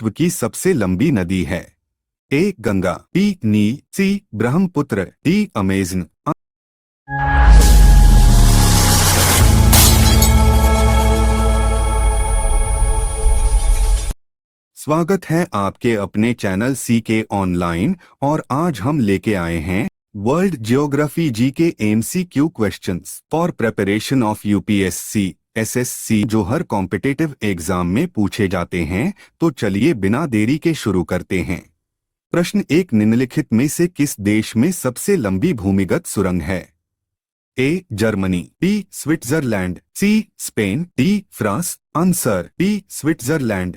विश्व की सबसे लंबी नदी है? ए गंगा, बी नील, सी ब्रह्मपुत्र, डी अमेज़न। स्वागत है आपके अपने चैनल सीके ऑनलाइन और आज हम लेके आए हैं वर्ल्ड ज्योग्राफी जी के MCQ questions for preparation of UPSC SSC जो हर कॉम्पिटिटिव एग्जाम में पूछे जाते हैं। तो चलिए बिना देरी के शुरू करते हैं। प्रश्न एक, निम्नलिखित में से किस देश में सबसे लंबी भूमिगत सुरंग है? A Germany, B Switzerland, C Spain, D France. Answer B Switzerland.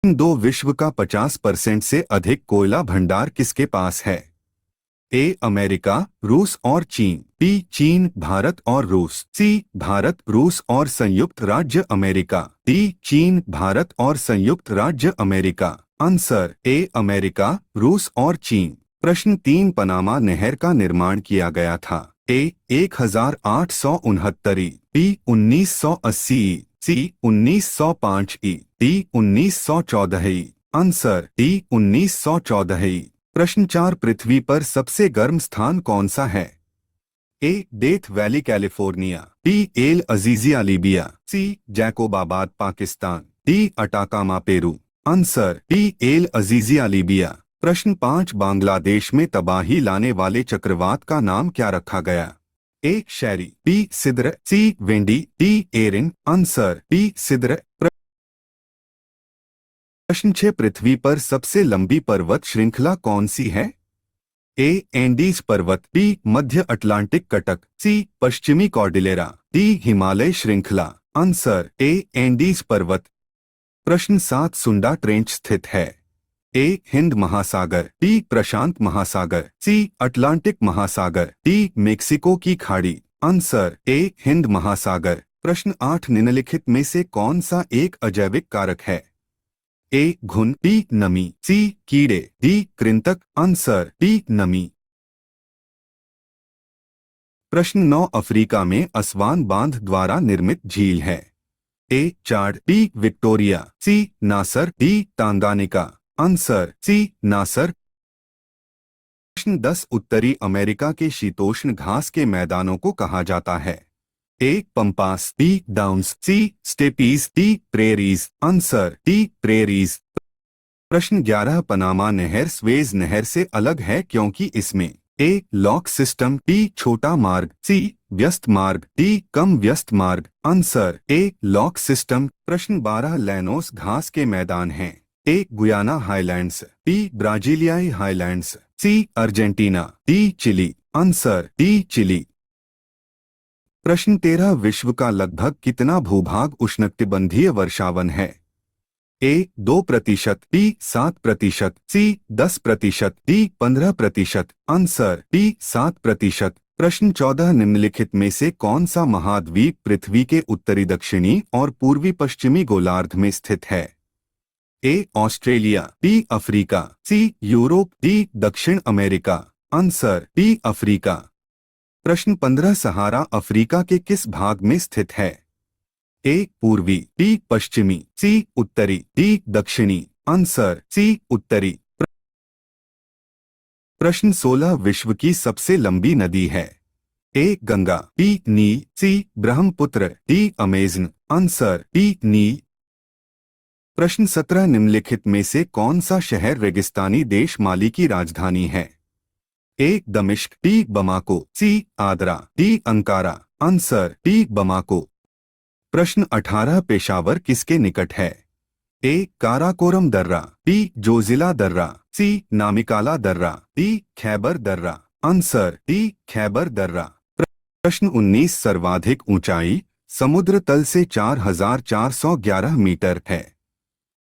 दो, विश्व का 50% से अधिक कोयला भंडार किसके पास है? ए अमेरिका, रूस और चीन, बी चीन, भारत और रूस, सी भारत, रूस और संयुक्त राज्य अमेरिका, डी चीन, भारत और संयुक्त राज्य अमेरिका। आंसर ए अमेरिका, रूस और चीन। प्रश्न तीन, पनामा नहर का निर्माण किया गया था? ए 1869, बी 1980, सी 1905, डी 1914। Answer D 1914। प्रश्न चार, पृथ्वी पर सबसे गर्म स्थान कौन सा है? A Death Valley California, B El Azizia Libya, C Jacobabad Pakistan, D Atacama Peru. Answer D El Azizia Libya. प्रश्न पाँच, बांग्लादेश में तबाही लाने वाले चक्रवात का नाम क्या रखा गया? A Shary, B Sidr, C Wendy, D Erin. Answer B Sidr. प्रश्न छह, पृथ्वी पर सबसे लंबी पर्वत श्रृंखला कौन सी है? ए एंडीज पर्वत, बी मध्य अटलांटिक कटक, सी पश्चिमी कॉर्डिलेरा, डी हिमालय श्रृंखला। आंसर ए एंडीज पर्वत। प्रश्न सात, सुंडा ट्रेंच स्थित है? ए हिंद महासागर, बी प्रशांत महासागर, सी अटलांटिक महासागर, डी मेक्सिको की खाड़ी। आंसर ए हिंद महासागर। प्रश्न आठ, निम्नलिखित में से कौन सा एक अजैविक कारक है? ए घुन, बी नमी, सी कीड़े, डी कृंतक। आंसर बी नमी। प्रश्न नौ, अफ्रीका में असवान बांध द्वारा निर्मित झील है? ए चाड, बी विक्टोरिया, सी नासर, डी तांगानिका। आंसर सी नासर। प्रश्न 10, उत्तरी अमेरिका के शीतोष्ण घास के मैदानों को कहा जाता है? A pampas, B downs, C steppes, D prairies. Answer D prairies. प्रश्न 11, पनामा नहर स्वेज नहर से अलग है क्योंकि इसमें ए लॉक सिस्टम, बी छोटा मार्ग, सी व्यस्त मार्ग, डी कम व्यस्त मार्ग। Answer A lock system. प्रश्न 12, लैनोस घास के मैदान हैं? ए गुयाना हाईलैंड्स, बी ब्राजीलियाई highlands, C Argentina, D Chile. Answer D Chile. प्रश्न 13, विश्व का लगभग कितना भूभाग उष्णकटिबंधीय वर्षावन है? ए 2%, बी 7%, सी 10%, डी 15%। Answer D 7%। प्रश्न 14, निम्नलिखित में से कौन सा महाद्वीप पृथ्वी के उत्तरी दक्षिणी और पूर्वी पश्चिमी गोलार्ध में स्थित है? A Australia, B Africa, C Europe, D दक्षिण अमेरिका। Answer D Africa. प्रश्न 15, सहारा अफ्रीका के किस भाग में स्थित है? ए पूर्वी, बी पश्चिमी, सी उत्तरी, डी दक्षिणी। आंसर सी उत्तरी। प्रश्न 16, विश्व की सबसे लंबी नदी है? ए गंगा, बी नील, C Brahmaputra, D Amazon. Answer B नील। प्रश्न 17, निम्नलिखित में से कौन सा शहर रेगिस्तानी देश माली की राजधानी है? ए दमिश्क, बी बमाको, सी आदरा, D Ankara. Answer D Bamako. प्रश्न 18, पेशावर किसके निकट है? ए काराकोरम दर्रा, बी जोजिला दर्रा, सी नामिकाला दर्रा, डी खैबर दर्रा। आंसर डी खैबर दर्रा। प्रश्न 19, सर्वाधिक ऊंचाई समुद्र तल से 4411 मीटर है?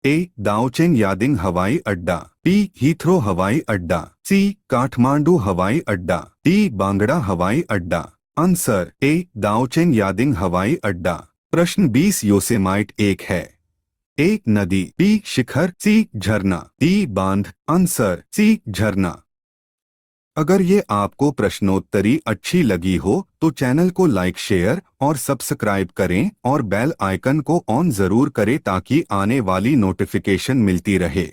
ए दाओचेंग यादिंग हवाई अड्डा, बी हीथ्रो हवाई अड्डा, सी काठमांडू हवाई अड्डा, डी बांगड़ा हवाई अड्डा। आंसर ए दाओचेंग यादिंग हवाई अड्डा। प्रश्न 20, योसेमाइट एक है? ए नदी, बी शिखर, सी झरना, डी बांध। आंसर सी झरना। अगर ये आपको प्रश्नोत्तरी अच्छी लगी हो तो चैनल को लाइक शेयर और सब्सक्राइब करें और बेल आइकन को ऑन जरूर करें ताकि आने वाली नोटिफिकेशन मिलती रहे।